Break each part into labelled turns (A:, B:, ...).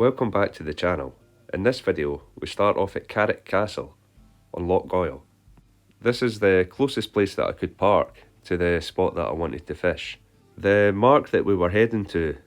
A: Welcome back to the channel. In this video we start off at Carrick Castle on Loch Goil. This is the closest place that I could park to the spot that I wanted to fish. The mark that we were heading to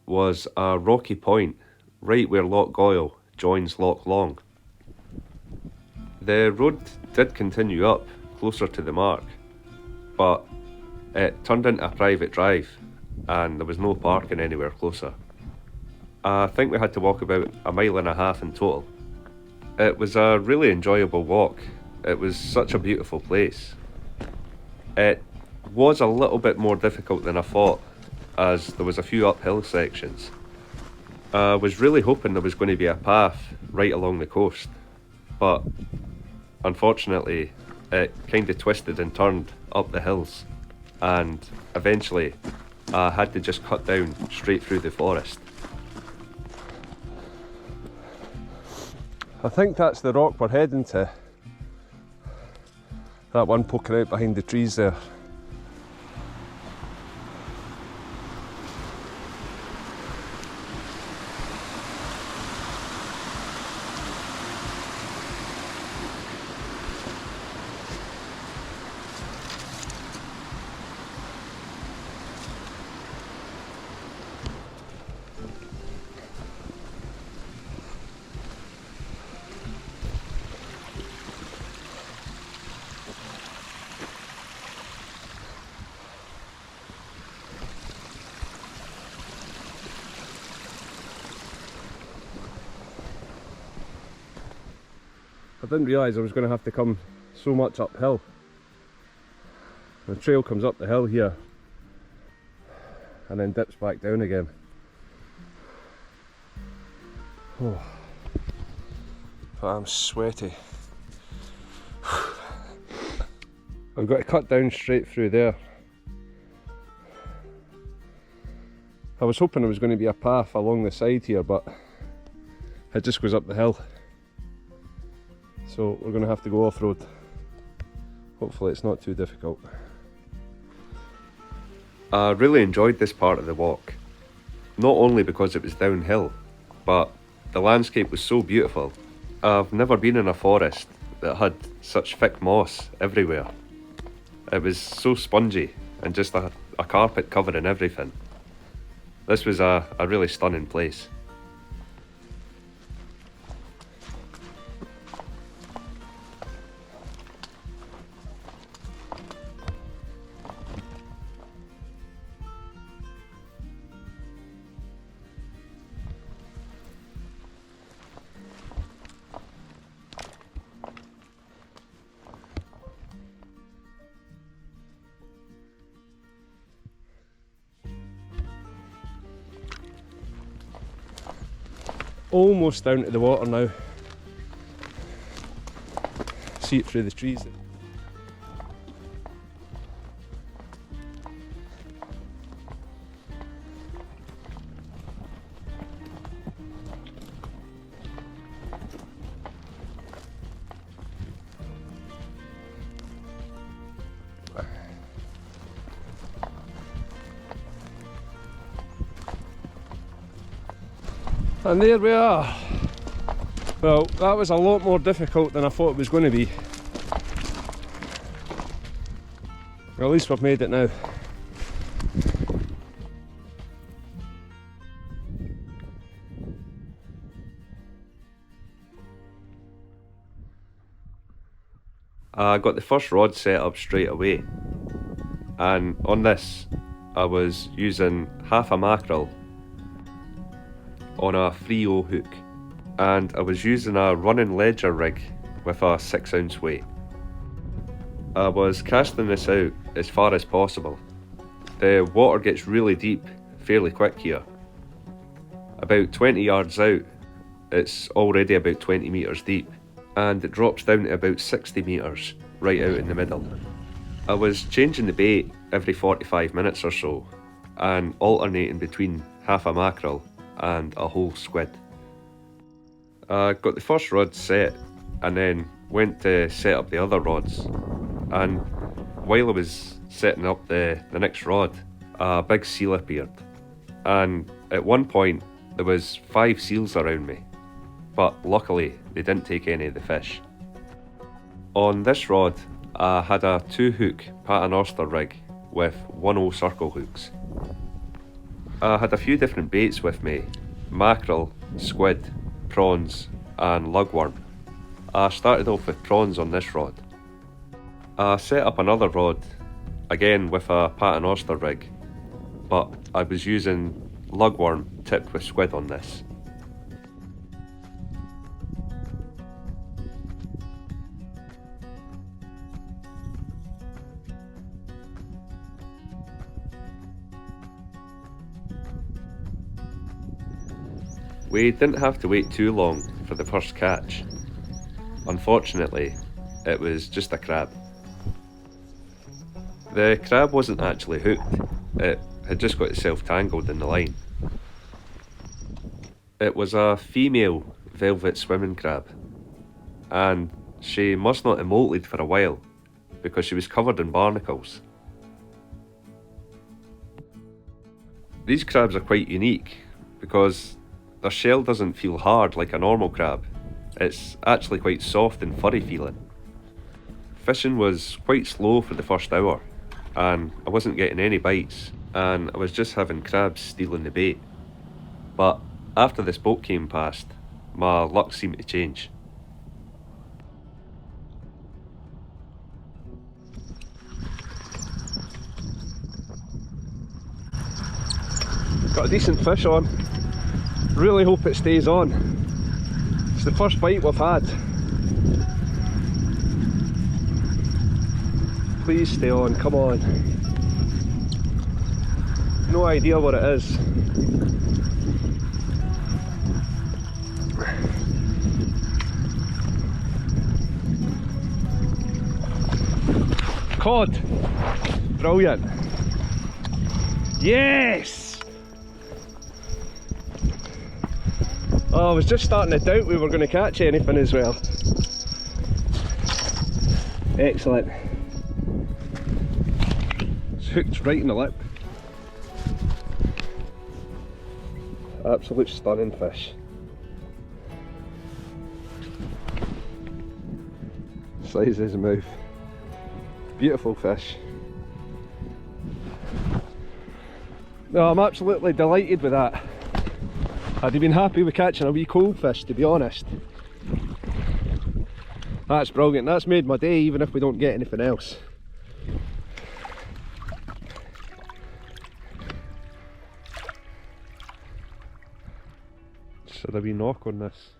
A: was a rocky point right where Loch Goil joins Loch Long. The road did continue up closer to the mark, but it turned into a private drive and there was no parking anywhere closer. I think we had to walk about 1.5 miles in total. It was a really enjoyable walk. It was such a beautiful place. It was a little bit more difficult than I thought, as there was a few uphill sections. I was really hoping there was going to be a path right along the coast, but unfortunately it kind of twisted and turned up the hills, and eventually I had to just cut down straight through the forest. I think that's the rock we're heading to. That one poking out behind the trees there. I didn't realise I was going to have to come so much uphill. The trail comes up the hill here and then dips back down again. Oh, but I'm sweaty. I've got to cut down straight through there. I was hoping there was going to be a path along the side here, but it just goes up the hill. So we're going to have to go off-road. Hopefully it's not too difficult. I really enjoyed this part of the walk. Not only because it was downhill, but the landscape was so beautiful. I've never been in a forest that had such thick moss everywhere. It was so spongy and just a carpet covering everything. This was a really stunning place. Almost down to the water now. See it through the trees. And there we are. Well, that was a lot more difficult than I thought it was going to be. At least we've made it now. I got the first rod set up straight away, and on this I was using half a mackerel on a 3/0 hook, and I was using a running ledger rig with a 6-ounce weight. I was casting this out as far as possible. The water gets really deep fairly quick here. About 20 yards out, it's already about 20 metres deep, and it drops down to about 60 metres right out in the middle. I was changing the bait every 45 minutes or so, and alternating between half a mackerel and a whole squid. I got the first rod set and then went to set up the other rods, and while I was setting up the next rod, a big seal appeared, and at one point There was 5 seals around me, but luckily they didn't take any of the fish. On this rod I had a 2-hook paternoster rig with 1/0 circle hooks. I had a few different baits with me: mackerel, squid, prawns and lugworm. I started off with prawns on this rod. I set up another rod, again with a paternoster rig, but I was using lugworm tipped with squid on this. We didn't have to wait too long for the first catch. Unfortunately, it was just a crab. The crab wasn't actually hooked, it had just got itself tangled in the line. It was a female velvet swimming crab, and she must not have molted for a while because she was covered in barnacles. These crabs are quite unique because their shell doesn't feel hard like a normal crab. It's actually quite soft and furry feeling. Fishing was quite slow for the first hour, and I wasn't getting any bites, and I was just having crabs stealing the bait. But after this boat came past, my luck seemed to change. Got a decent fish on. Really hope it stays on. It's the first bite we've had. Please stay on, come on. No idea what it is. Cod! Brilliant! Yes! Oh, I was just starting to doubt we were going to catch anything as well. Excellent. It's hooked right in the lip. Absolute stunning fish. Size of his mouth. Beautiful fish. No, I'm absolutely delighted with that. I'd have been happy with catching a wee cold fish, to be honest. That's brilliant. That's made my day, even if we don't get anything else. Should have been knock on this.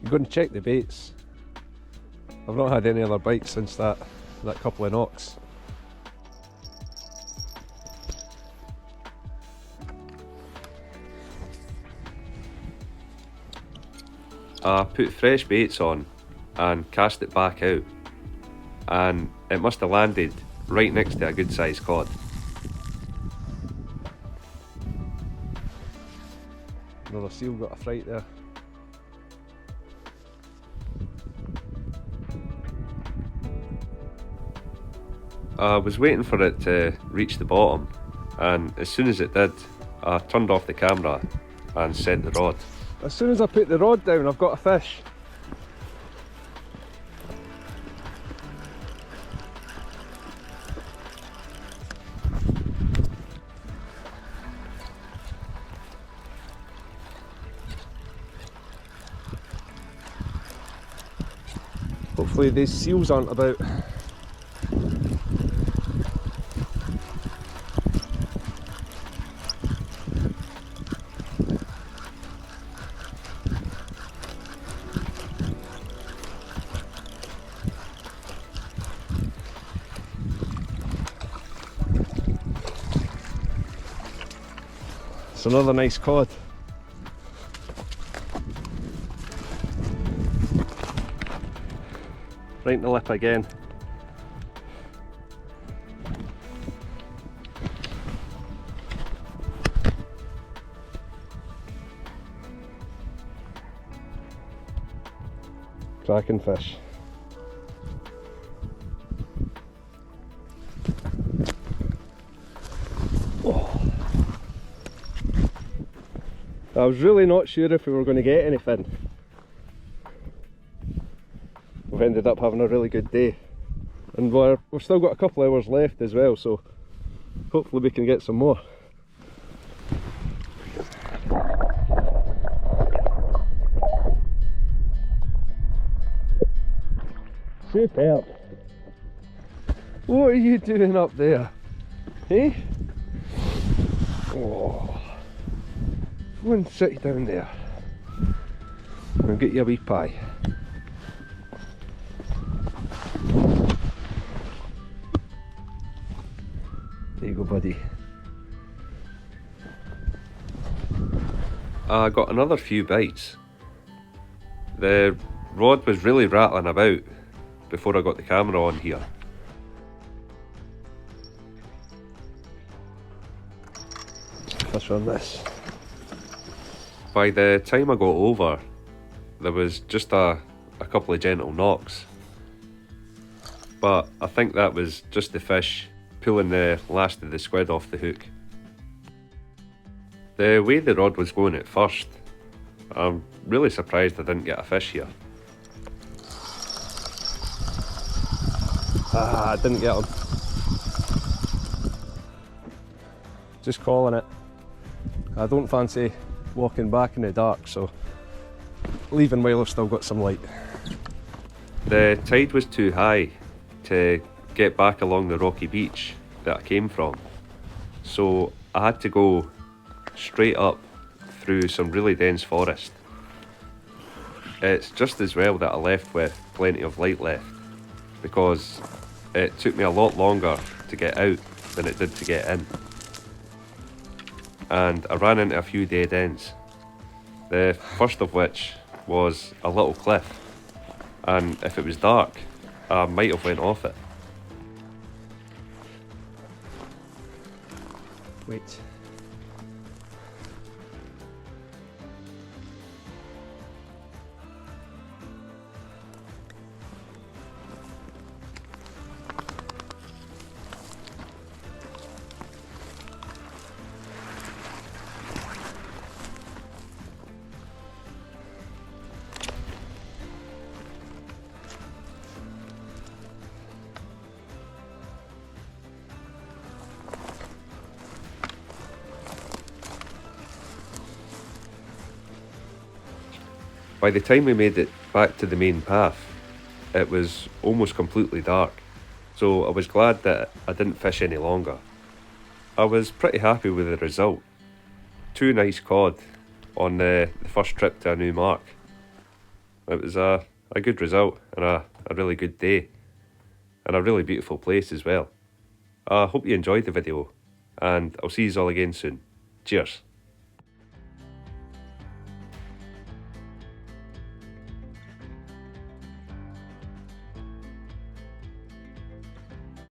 A: I'm going to check the baits. I've not had any other bites since that couple of knocks. I put fresh baits on and cast it back out, and it must have landed right next to a good sized cod. Another seal got a fright there. I was waiting for it to reach the bottom, and as soon as it did, I turned off the camera and set the rod. As soon as I put the rod down, I've got a fish. Hopefully these seals aren't about. It's another nice cod. Right in the lip again.
B: cracking fish. Oh. I was really not sure if we were going to get anything. We've ended up having a really good day, and we've still got a couple hours left as well, so hopefully we can get some more. Superb. What are you doing up there? Hey? Oh. Go and sit down there and get your wee pie. There you go, buddy.
A: I got another few bites. The rod was really rattling about before I got the camera on here.
B: Fish on this.
A: By the time I got over, there was just a couple of gentle knocks. But I think that was just the fish pulling the last of the squid off the hook. The way the rod was going at first, I'm really surprised I didn't get a fish here.
B: Ah, I didn't get him. Just calling it. I don't fancy walking back in the dark, so leaving while I've still got some light.
A: The tide was too high to get back along the rocky beach that I came from, so I had to go straight up through some really dense forest. It's just as well that I left with plenty of light left, because it took me a lot longer to get out than it did to get in. And I ran into a few dead ends, the first of which was a little cliff, and if it was dark, I might have went off it.
B: Wait.
A: By the time we made it back to the main path, it was almost completely dark, so I was glad that I didn't fish any longer. I was pretty happy with the result. 2 nice cod on the first trip to a new mark. It was a good result and a really good day, and a really beautiful place as well. I hope you enjoyed the video, and I'll see you all again soon. Cheers.